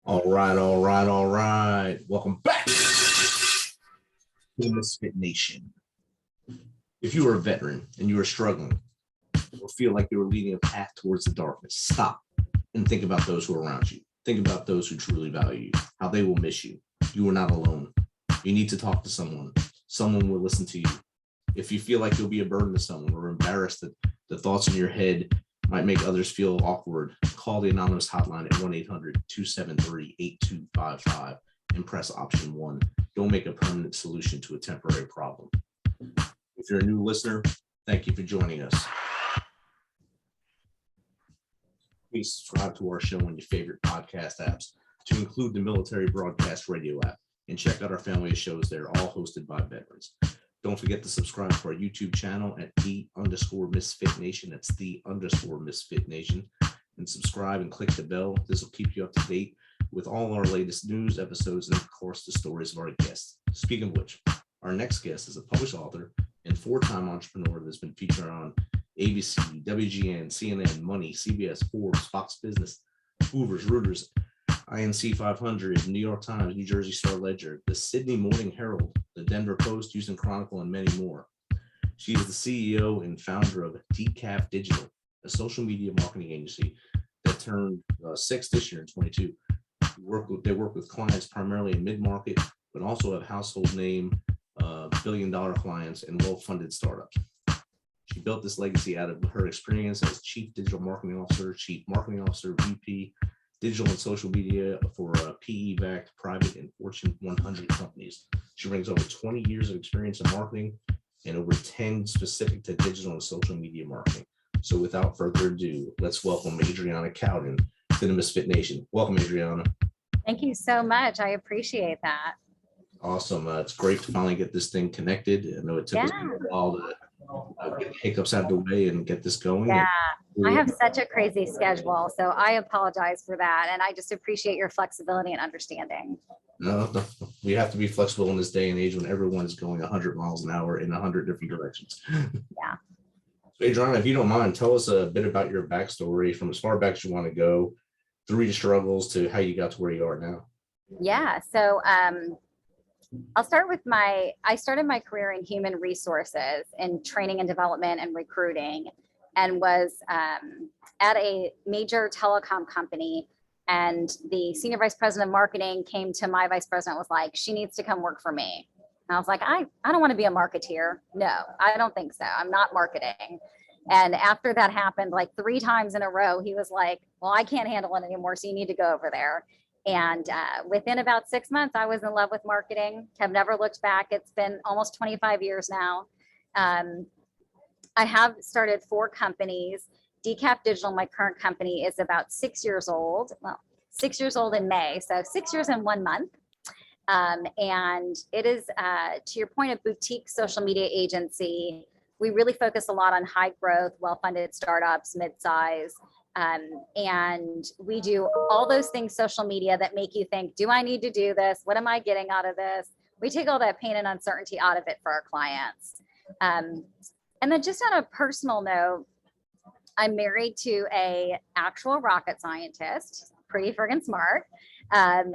All right. Welcome back to the MisFitNation. If you are a veteran and you are struggling or feel like you are leading a path towards the darkness, stop and think about those who are around you. Think about those who truly value you, how they will miss you. You are not alone. You need to talk to someone. Someone will listen to you. If you feel like you'll be a burden to someone or embarrassed that the thoughts in your head might make others feel awkward, call the anonymous hotline at 1-800-273-8255 and press option 1. Don't make a permanent solution to a temporary problem. If you're a new listener, thank you for joining us. Please subscribe to our show on your favorite podcast apps, to include the Military Broadcast Radio app, and check out our family of shows there, all hosted by veterans. Don't forget to subscribe to our YouTube channel at _MisFitNation. That's _MisFitNation. And subscribe and click the bell. This will keep you up to date with all our latest news, episodes, and of course, the stories of our guests. Speaking of which, our next guest is a published author and 4-time entrepreneur that's been featured on ABC, WGN, CNN, Money, CBS, Forbes, Fox Business, Hoovers, Reuters, INC 500, New York Times, New Jersey Star Ledger, the Sydney Morning Herald, the Denver Post, Houston Chronicle, and many more. She is the CEO and founder of Decaf Digital, a social media marketing agency that turned 6 this year in 22. They work with clients primarily in mid-market, but also have household name, billion-dollar clients and well-funded startups. She built this legacy out of her experience as Chief Digital Marketing Officer, Chief Marketing Officer, VP, Digital and Social Media for PE-backed private and Fortune 100 companies. She brings over 20 years of experience in marketing and over 10 specific to digital and social media marketing. So without further ado, let's welcome Adriana Cowdin to the MisFitNation. Welcome, Adriana. Thank you so much. I appreciate that. Awesome. It's great to finally get this thing connected. I know it took us a while to get hiccups out of the way and get this going. Yeah, I have such a crazy schedule, so I apologize for that. And I just appreciate your flexibility and understanding. No, we have to be flexible in this day and age when everyone is going 100 miles an hour in 100 different directions. Yeah. So Adriana, if you don't mind, tell us a bit about your backstory from as far back as you want to go, through your struggles to how you got to where you are now. Yeah. So I'll start with I started my career in human resources in training and development and recruiting, and was at a major telecom company. And the senior vice president of marketing came to my vice president, was like, she needs to come work for me. And I was like, I don't want to be a marketeer. No, I don't think so. I'm not marketing. And after that happened like 3 times in a row, he was like, well, I can't handle it anymore, so you need to go over there. And within about 6 months, I was in love with marketing, have never looked back. It's been almost 25 years now. I have started 4 companies. Decaf Digital, my current company, is about 6 years old. Well, 6 years old in May, so 6 years and 1 month. And it is, to your point, a boutique social media agency. We really focus a lot on high growth, well-funded startups, mid-size. And we do all those things, social media, that make you think, do I need to do this? What am I getting out of this? We take all that pain and uncertainty out of it for our clients. And then just on a personal note, I'm married to a actual rocket scientist, pretty friggin' smart.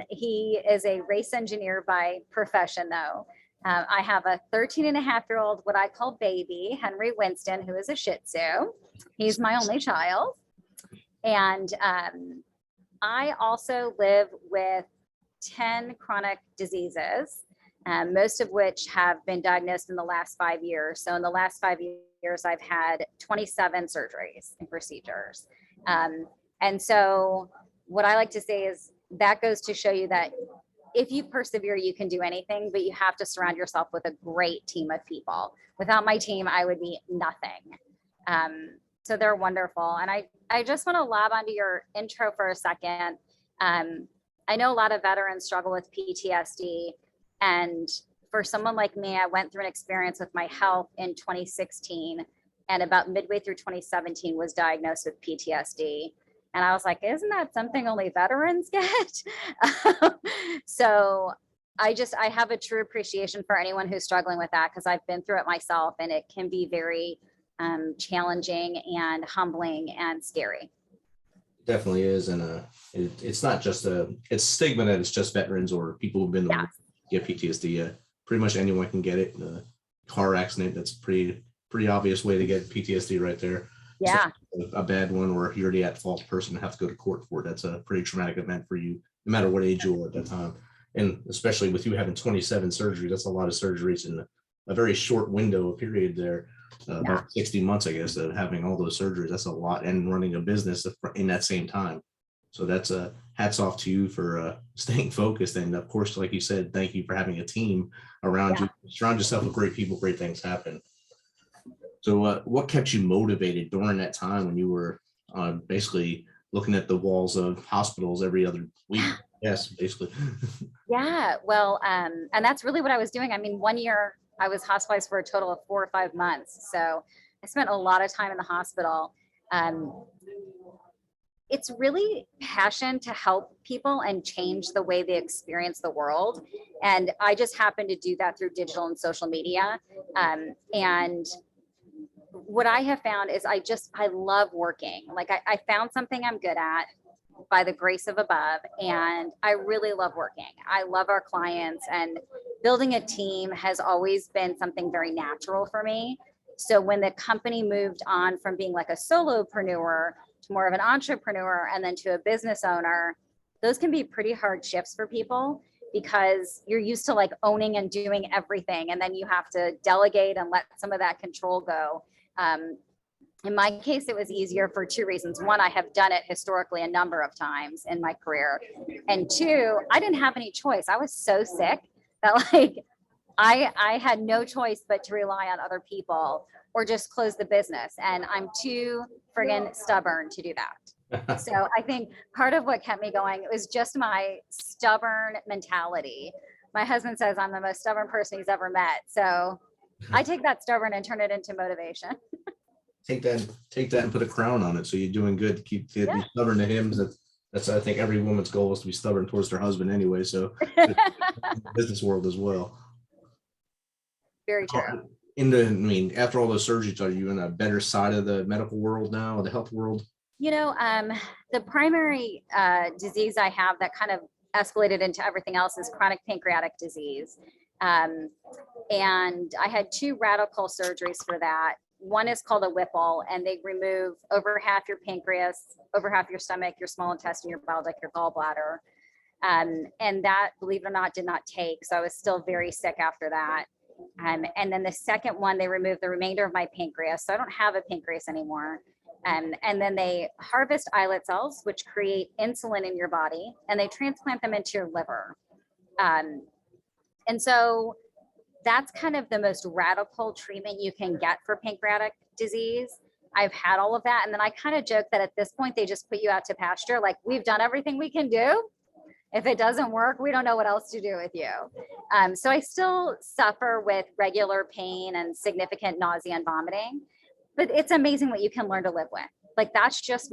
He is a race engineer by profession though. I have a 13-and-a-half-year-old, what I call baby, Henry Winston, who is a Shih Tzu. He's my only child. And I also live with 10 chronic diseases, most of which have been diagnosed in the last 5 years. So in the last 5 years, I've had 27 surgeries and procedures. And so what I like to say is that goes to show you that if you persevere, you can do anything, but you have to surround yourself with a great team of people. Without my team, I would be nothing. So they're wonderful. And I just want to lob onto your intro for a second. I know a lot of veterans struggle with PTSD. And for someone like me, I went through an experience with my health in 2016, and about midway through 2017 was diagnosed with PTSD. And I was like, isn't that something only veterans get? So I have a true appreciation for anyone who's struggling with that, because I've been through it myself, and it can be very challenging and humbling and scary. Definitely is. And it's not just it's stigma that it's just veterans or people who've been to war Yeah. get PTSD. Pretty much anyone can get it. Car accident, that's pretty obvious way to get PTSD right there. Yeah. A bad one where you're the at fault person and have to go to court for it. That's a pretty traumatic event for you, no matter what age you are at that time. And especially with you having 27 surgeries, that's a lot of surgeries in a very short window of period there. Yeah. About 60 months, I guess, of having all those surgeries. That's a lot, and running a business in that same time. So that's a hats off to you for staying focused. And of course, like you said, thank you for having a team around you. Surround yourself with great people, great things happen. So what kept you motivated during that time when you were basically looking at the walls of hospitals every other week? Yes, basically. Yeah. Well, and that's really what I was doing. I mean, one year I was hospitalized for a total of 4 or 5 months. So I spent a lot of time in the hospital. Um, it's really passion to help people and change the way they experience the world. And I just happen to do that through digital and social media. And what I have found is I love working. Like I found something I'm good at by the grace of above. And I really love working. I love our clients, and building a team has always been something very natural for me. So when the company moved on from being like a solopreneur to more of an entrepreneur and then to a business owner, those can be pretty hard shifts for people because you're used to like owning and doing everything. And then you have to delegate and let some of that control go. In my case, it was easier for 2 reasons. One, I have done it historically a number of times in my career. And 2, I didn't have any choice. I was so sick that like I had no choice but to rely on other people or just close the business. And I'm too friggin' stubborn to do that. So I think part of what kept me going was just my stubborn mentality. My husband says I'm the most stubborn person he's ever met. So I take that stubborn and turn it into motivation. Take that and put a crown on it. So you're doing good to keep to be stubborn to him. That's I think every woman's goal is to be stubborn towards their husband anyway. So business world as well. Very true. I mean, after all those surgeries, are you in a better side of the medical world now, or the health world? You know, the primary disease I have that kind of escalated into everything else is chronic pancreatic disease. And I had 2 radical surgeries for that. One is called a Whipple, and they remove over half your pancreas, over half your stomach, your small intestine, your bile duct, your gallbladder. And that, believe it or not, did not take. So I was still very sick after that. And then the second one, they removed the remainder of my pancreas. So I don't have a pancreas anymore. And then they harvest islet cells, which create insulin in your body, and they transplant them into your liver. And so that's kind of the most radical treatment you can get for pancreatic disease. I've had all of that. And then I kind of joke that at this point, they just put you out to pasture. Like, we've done everything we can do. If it doesn't work, we don't know what else to do with you. So I still suffer with regular pain and significant nausea and vomiting, but it's amazing what you can learn to live with. Like, that's just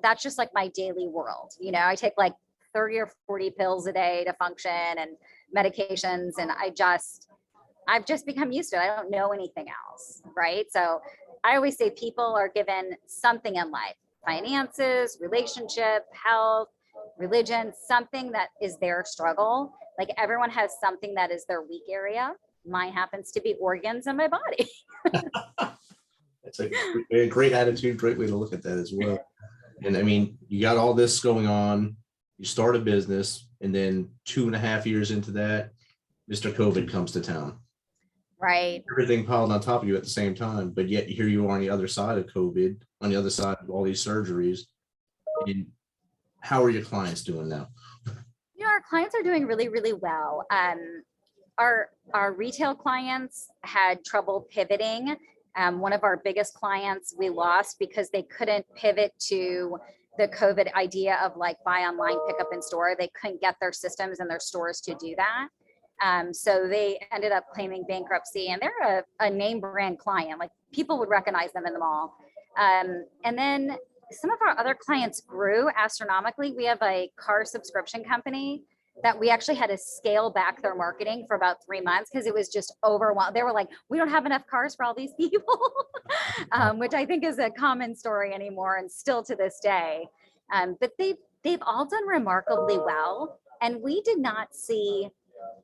that's just like my daily world. You know, I take like 30 or 40 pills a day to function and medications. And I've just become used to it. I don't know anything else. Right. So I always say people are given something in life: finances, relationship, health, religion, something that is their struggle. Like, everyone has something that is their weak area. Mine happens to be organs in my body. That's a great attitude, great way to look at that as well. And I mean, you got all this going on, you start a business, and then 2.5 years into that, Mr. COVID comes to town. Right. Everything piled on top of you at the same time, but yet here you are on the other side of COVID, on the other side of all these surgeries. And how are your clients doing now? You know, our clients are doing really, really well. Our retail clients had trouble pivoting. One of our biggest clients we lost because they couldn't pivot to the COVID idea of like buy online, pick up in store. They couldn't get their systems and their stores to do that. So they ended up claiming bankruptcy, and they're a name brand client. Like, people would recognize them in the mall. And then some of our other clients grew astronomically. We have a car subscription company that we actually had to scale back their marketing for about 3 months because it was just overwhelmed. They were like, we don't have enough cars for all these people, which I think is a common story anymore and still to this day. But they've all done remarkably well. And we did not see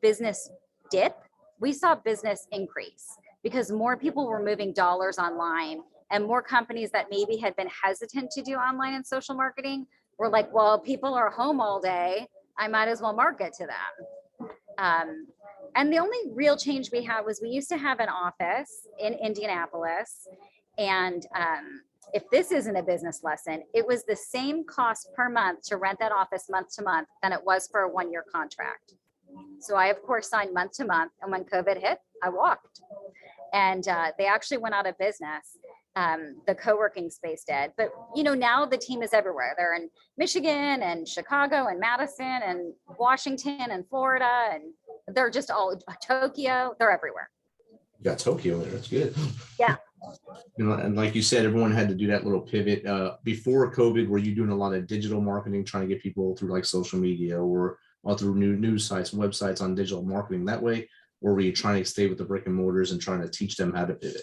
business dip. We saw business increase because more people were moving dollars online, and more companies that maybe had been hesitant to do online and social marketing were like, well, people are home all day, I might as well market to them. And the only real change we had was we used to have an office in Indianapolis. And if this isn't a business lesson, it was the same cost per month to rent that office month to month than it was for a 1-year contract. So I, of course, signed month to month. And when COVID hit, I walked. And they actually went out of business. The co-working space did. But, now the team is everywhere. They're in Michigan and Chicago and Madison and Washington and Florida. And they're just all Tokyo. They're everywhere. You got Tokyo there. That's good. Yeah. And like you said, everyone had to do that little pivot. Before COVID, were you doing a lot of digital marketing, trying to get people through like social media or through new news sites and websites on digital marketing that way? Or were you trying to stay with the brick and mortars and trying to teach them how to pivot?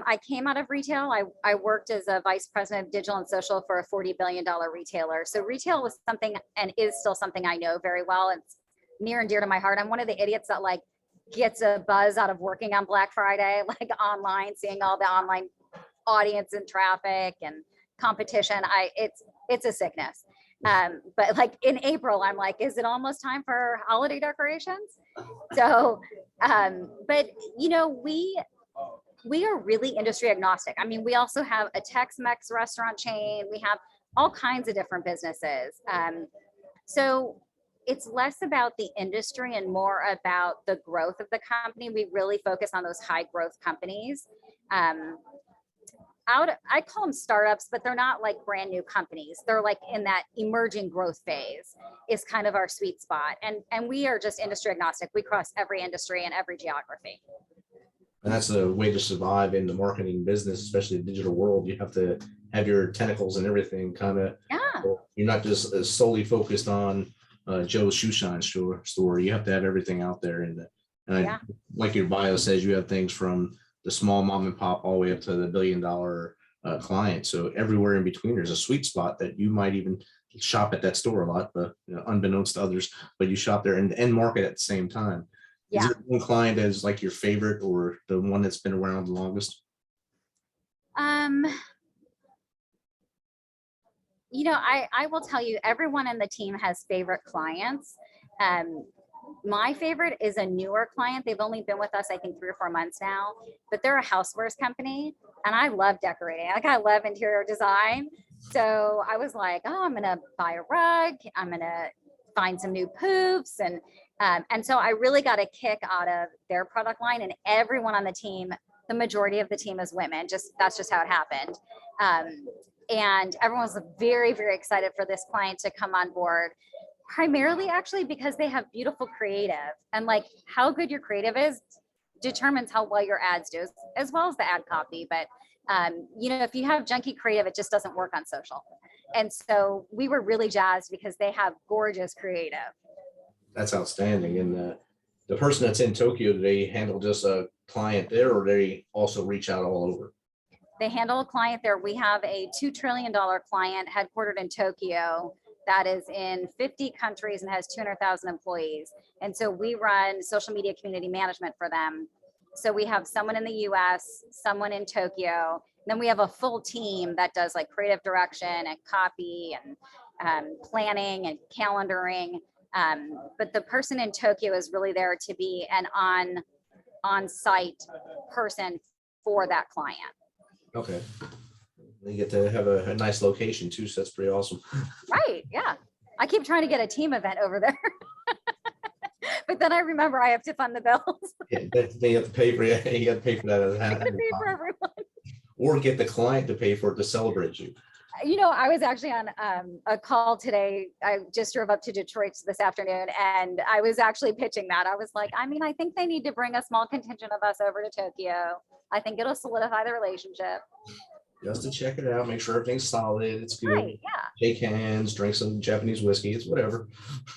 I came out of retail. I worked as a vice president of digital and social for a $40 billion retailer. So retail was something and is still something I know very well. It's near and dear to my heart. I'm one of the idiots that gets a buzz out of working on Black Friday, online, seeing all the online audience and traffic and competition. It's a sickness. But in April, I'm like, is it almost time for holiday decorations? So, but we are really industry agnostic. I mean, we also have a Tex-Mex restaurant chain. We have all kinds of different businesses. So it's less about the industry and more about the growth of the company. We really focus on those high growth companies. I call them startups, but they're not like brand new companies. They're like in that emerging growth phase is kind of our sweet spot. And we are just industry agnostic. We cross every industry and every geography. And that's a way to survive in the marketing business, especially the digital world. You have to have your tentacles and everything kind of. Yeah. You're not just solely focused on Joe's shoe shine store. You have to have everything out there. Like your bio says, you have things from the small mom and pop all the way up to the $1 billion client. So everywhere in between, there's a sweet spot that you might even shop at that store a lot, but unbeknownst to others, but you shop there and market at the same time. Yeah. Is there one client that is like your favorite or the one that's been around the longest? I will tell you, everyone in the team has favorite clients. My favorite is a newer client. They've only been with us, I think, 3 or 4 months now, but they're a housewares company and I love decorating. I love interior design. So I was like, oh, I'm going to buy a rug. I'm going to find some new poofs. And so I really got a kick out of their product line, and everyone on the team, the majority of the team is women. That's just how it happened. And everyone was very, very excited for this client to come on board, primarily actually because they have beautiful creative, and how good your creative is determines how well your ads do, as well as the ad copy. But if you have junky creative, it just doesn't work on social. And so we were really jazzed because they have gorgeous creative. That's outstanding. And the person that's in Tokyo, do they handle just a client there, or they also reach out all over? They handle a client there. We have a $2 trillion client headquartered in Tokyo that is in 50 countries and has 200,000 employees. And so we run social media community management for them. So we have someone in the US, someone in Tokyo, and then we have a full team that does creative direction and copy and planning and calendaring. But the person in Tokyo is really there to be an on-site person for that client. Okay. You get to have a nice location too, so that's pretty awesome. Right, yeah. I keep trying to get a team event over there. But then I remember I have to fund the bills. Yeah, they have to pay for it. You have to pay for that. I have to pay for everyone. Or get the client to pay for it to celebrate you. I was actually on a call today. I just drove up to Detroit this afternoon, and I was actually pitching that. I was like, I think they need to bring a small contingent of us over to Tokyo. I think it'll solidify the relationship. Just to check it out, make sure everything's solid. It's good. Right, yeah. shake hands, drink some Japanese whiskey. It's whatever.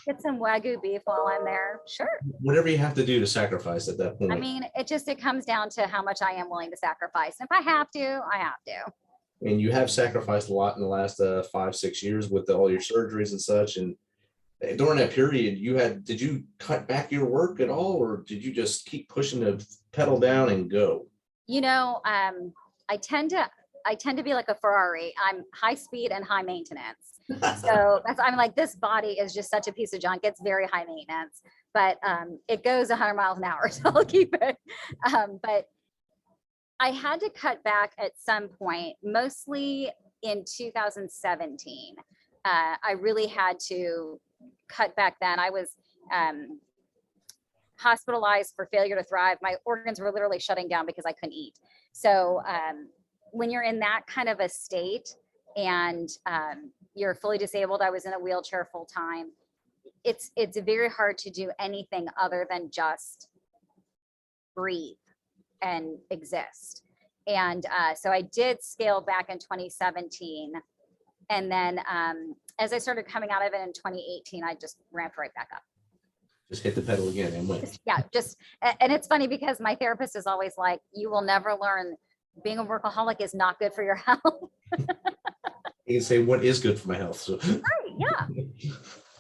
Get some Wagyu beef while I'm there. Sure. Whatever you have to do to sacrifice at that point. I mean, it comes down to how much I am willing to sacrifice. If I have to, I have to. And you have sacrificed a lot in the last 5-6 years with all your surgeries and such. And during that period, did you cut back your work at all, or did you just keep pushing the pedal down and go? I tend to be like a Ferrari. I'm high speed and high maintenance. So I'm like, this body is just such a piece of junk. It's very high maintenance, but it goes 100 miles an hour, so I'll keep it. But I had to cut back at some point, mostly in 2017. I really had to cut back then. I was hospitalized for failure to thrive. My organs were literally shutting down because I couldn't eat. So when you're in that kind of a state and you're fully disabled, I was in a wheelchair full time. It's very hard to do anything other than just breathe and exist. And so I did scale back in 2017. And then as I started coming out of it in 2018, I just ramped right back up. Just hit the pedal again and went. And it's funny because my therapist is always like, you will never learn, being a workaholic is not good for your health. You can say what is good for my health. So. Right, yeah.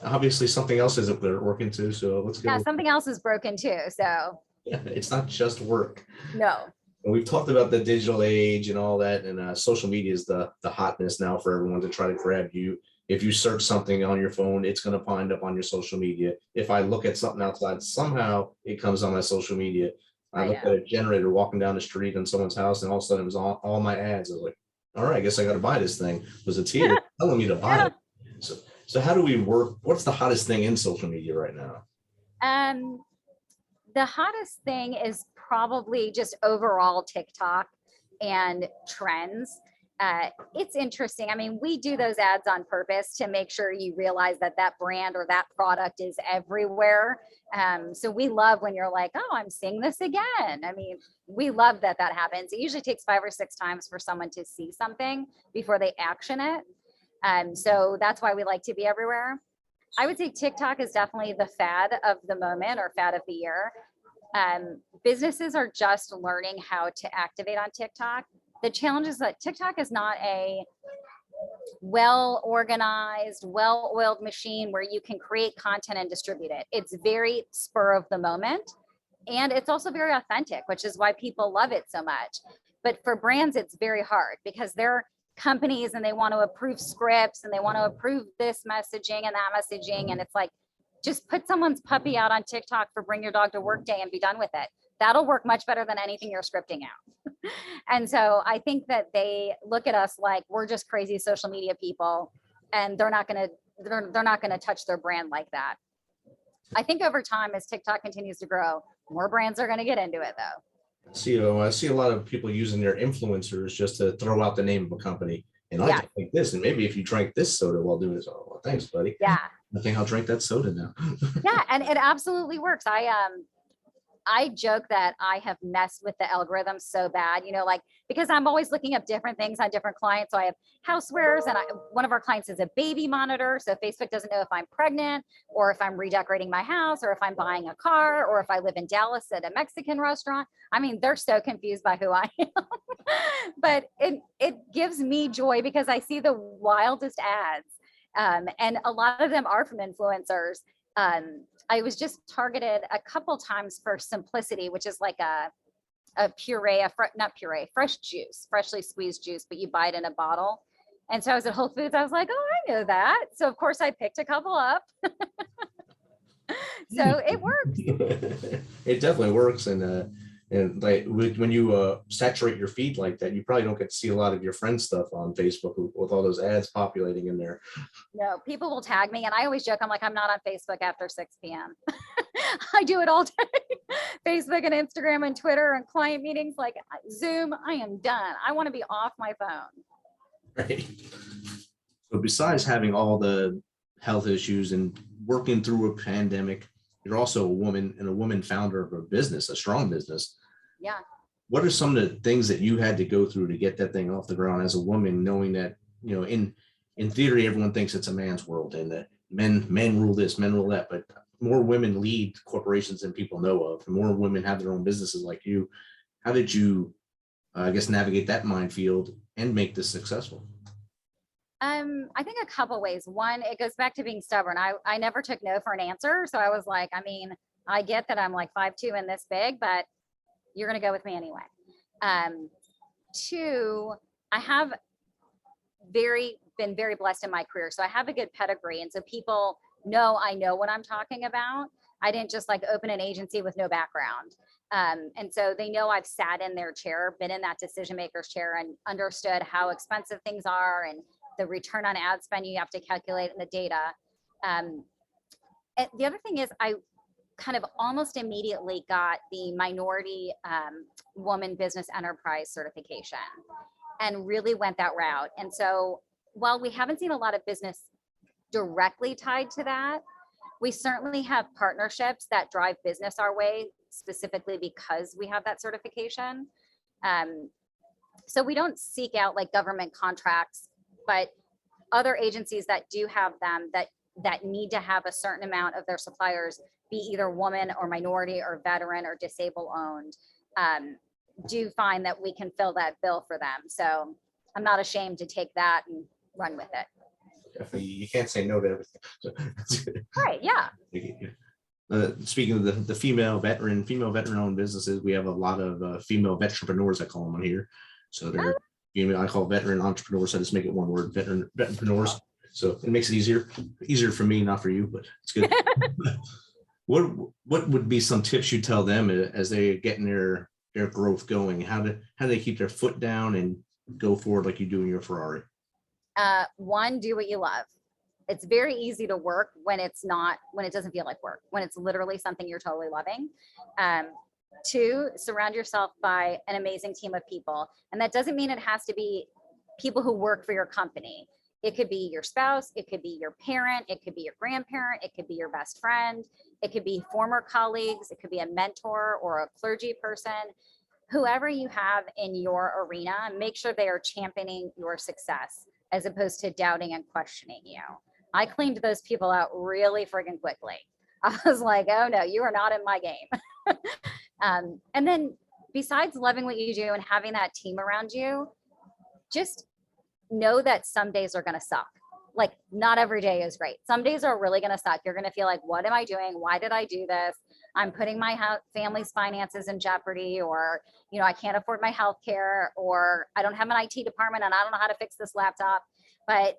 Obviously something else isn't working too. So let's go. Yeah, something else is broken too. So yeah, it's not just work. No. And we've talked about the digital age and all that, and social media is the hotness now for everyone to try to grab you. If you search something on your phone, it's going to wind up on your social media. If I look at something outside, somehow it comes on my social media. I looked at a generator walking down the street in someone's house, and all of a sudden it was on all my ads. I was like, all right, I guess I got to buy this thing because it's here telling me to buy it. So how do we work? What's the hottest thing in social media right now? The hottest thing is probably just overall TikTok and trends. It's interesting. I mean, we do those ads on purpose to make sure you realize that that brand or that product is everywhere. So we love when you're like, oh, I'm seeing this again. I mean, we love that happens. It usually takes 5 or 6 times for someone to see something before they action it. So that's why we like to be everywhere. I would say TikTok is definitely the fad of the moment or fad of the year. Businesses are just learning how to activate on TikTok. The challenge is that TikTok is not a well-organized, well-oiled machine where you can create content and distribute it. It's very spur of the moment. And it's also very authentic, which is why people love it so much. But for brands, it's very hard because they're companies and they want to approve scripts and they want to approve this messaging and that messaging. And it's like, just put someone's puppy out on TikTok for Bring Your Dog to Work Day and be done with it. That'll work much better than anything you're scripting out. And so I think that they look at us like we're just crazy social media people and they're not going to touch their brand like that. I think over time, as TikTok continues to grow, more brands are going to get into it though. I see a lot of people using their influencers just to throw out the name of a company. And I think this, and maybe if you drank this soda while doing this, oh, well, thanks, buddy. Yeah. I think I'll drink that soda now. Yeah, and it absolutely works. I joke that I have messed with the algorithm so bad, like, because I'm always looking up different things on different clients. So I have housewares and one of our clients is a baby monitor. So Facebook doesn't know if I'm pregnant or if I'm redecorating my house or if I'm buying a car or if I live in Dallas at a Mexican restaurant. I mean, they're so confused by who I am, but it gives me joy because I see the wildest ads. And a lot of them are from influencers. I was just targeted a couple times for Simplicity, which is like a puree, fresh juice, freshly squeezed juice, but you buy it in a bottle. And so I was at Whole Foods. I was like, oh, I know that. So of course I picked a couple up. So it works. It definitely works. And like when you saturate your feed like that, you probably don't get to see a lot of your friends' stuff on Facebook with all those ads populating in there. No, people will tag me, and I always joke, I'm like, I'm not on Facebook after 6 p.m. I do it all day. Facebook and Instagram and Twitter and client meetings, like Zoom, I am done. I want to be off my phone. Right. So besides having all the health issues and working through a pandemic, you're also a woman and a woman founder of a business, a strong business. Yeah. What are some of the things that you had to go through to get that thing off the ground as a woman, knowing that, in in theory, everyone thinks it's a man's world and that men rule this, men rule that, but more women lead corporations than people know of, and more women have their own businesses like you. How did you, I guess, navigate that minefield and make this successful? I think a couple ways. One, it goes back to being stubborn. I never took no for an answer. So I was like, I mean, I get that I'm like 5'2" and this big, but you're going to go with me anyway. Two, I have been very blessed in my career. So I have a good pedigree. And so people know I know what I'm talking about. I didn't just like open an agency with no background. And so they know I've sat in their chair, been in that decision maker's chair, and understood how expensive things are and the return on ad spend you have to calculate and the data. And the other thing is I kind of almost immediately got the minority woman business enterprise certification and really went that route. And so while we haven't seen a lot of business directly tied to that, we certainly have partnerships that drive business our way specifically because we have that certification. So we don't seek out like government contracts, but other agencies that do have them that need to have a certain amount of their suppliers be either woman or minority or veteran or disabled owned, do find that we can fill that bill for them. So I'm not ashamed to take that and run with it. Definitely, you can't say no to everything. So, Right, yeah. Speaking of the female veteran owned businesses, we have a lot of female veteranpreneurs, I call them on here. So they're I call veteran entrepreneurs. So I just make it one word, veteranpreneurs. So it makes it easier for me, not for you, but it's good. What would be some tips you tell them as they getting their growth going? How do they keep their foot down and go forward like you do in your Ferrari? One, do what you love. It's very easy to work when it doesn't feel like work, when it's literally something you're totally loving. Two, surround yourself by an amazing team of people. And that doesn't mean it has to be people who work for your company. It could be your spouse, it could be your parent, it could be your grandparent, it could be your best friend, it could be former colleagues, it could be a mentor or a clergy person. Whoever you have in your arena, make sure they are championing your success as opposed to doubting and questioning you. I cleaned those people out really friggin' quickly. I was like, oh no, you are not in my game. And then besides loving what you do and having that team around you, just know that some days are going to suck. Like not every day is great. Some days are really going to suck. You're going to feel like, what am I doing? Why did I do this? I'm putting my family's finances in jeopardy, or, I can't afford my health care, or I don't have an IT department and I don't know how to fix this laptop. But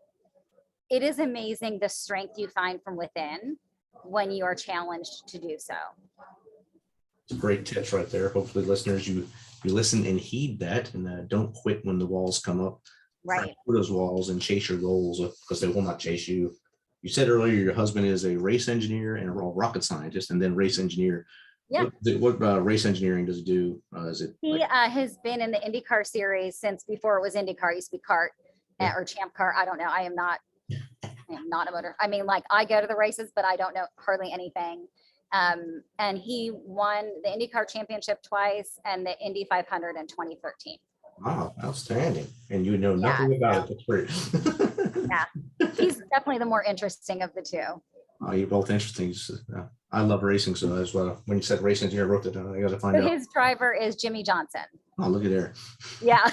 it is amazing the strength you find from within when you are challenged to do so. Great tips right there. Hopefully listeners, you listen and heed that, and don't quit when the walls come up. Right. For those walls and chase your goals, because they will not chase you. You said earlier your husband is a race engineer and a rocket scientist, and then race engineer. Yeah. What race engineering does it do? Is it? He has been in the IndyCar series since before it was IndyCar. It used to be kart or Champ Car. I don't know. I am not a motor. I mean, like I go to the races, but I don't know hardly anything. And he won the IndyCar championship twice and the Indy 500 in 2013. Wow, outstanding. And you know nothing about it. That's great. Yeah. He's definitely the more interesting of the two. Oh, you're both interesting. I love racing, so that's why when you said race engineer, I wrote it down. I got to find out. His driver is Jimmy Johnson. Oh, look at there. Yeah.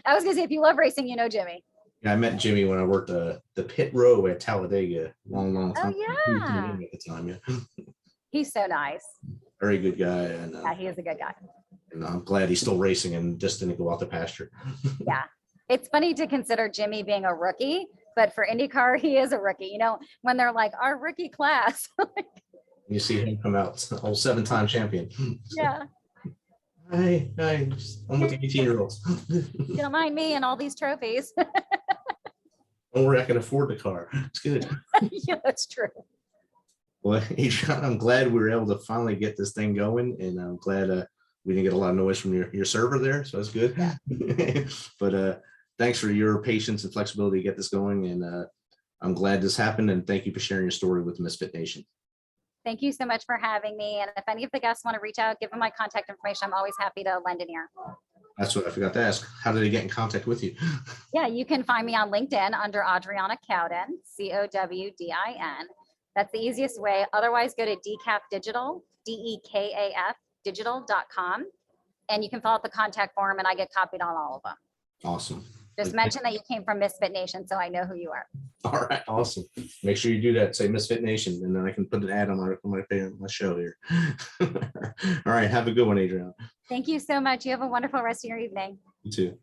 I was going to say, if you love racing, you know Jimmy. Yeah, I met Jimmy when I worked the pit row at Talladega long time. Oh, yeah. At the time, yeah. He's so nice. Very good guy. And yeah, he is a good guy. And I'm glad he's still racing and just didn't go out the pasture. Yeah. It's funny to consider Jimmy being a rookie, but for IndyCar, he is a rookie. When they're like, our rookie class. You see him come out, old 7-time champion. Yeah. Hi, I'm with the 18-year-olds. You don't mind me and all these trophies. Don't worry, I can afford the car. It's good. Yeah, that's true. Well, Adriana, I'm glad we were able to finally get this thing going, and I'm glad we didn't get a lot of noise from your server there, so that's good. Yeah. But thanks for your patience and flexibility to get this going, and I'm glad this happened, and thank you for sharing your story with MisFitNation. Thank you so much for having me, and if any of the guests want to reach out, give them my contact information. I'm always happy to lend an ear. That's what I forgot to ask. How did they get in contact with you? Yeah, you can find me on LinkedIn under Adriana Cowdin, Cowdin. That's the easiest way. Otherwise, go to Decaf Digital, DEKAF digital.com, and you can fill out the contact form and I get copied on all of them. Awesome. Just mention that you came from MisFitNation so I know who you are. All right, awesome. Make sure you do that. Say MisFitNation, and then I can put an ad on my show here. All right, have a good one, Adriana. Thank you so much. You have a wonderful rest of your evening. You too.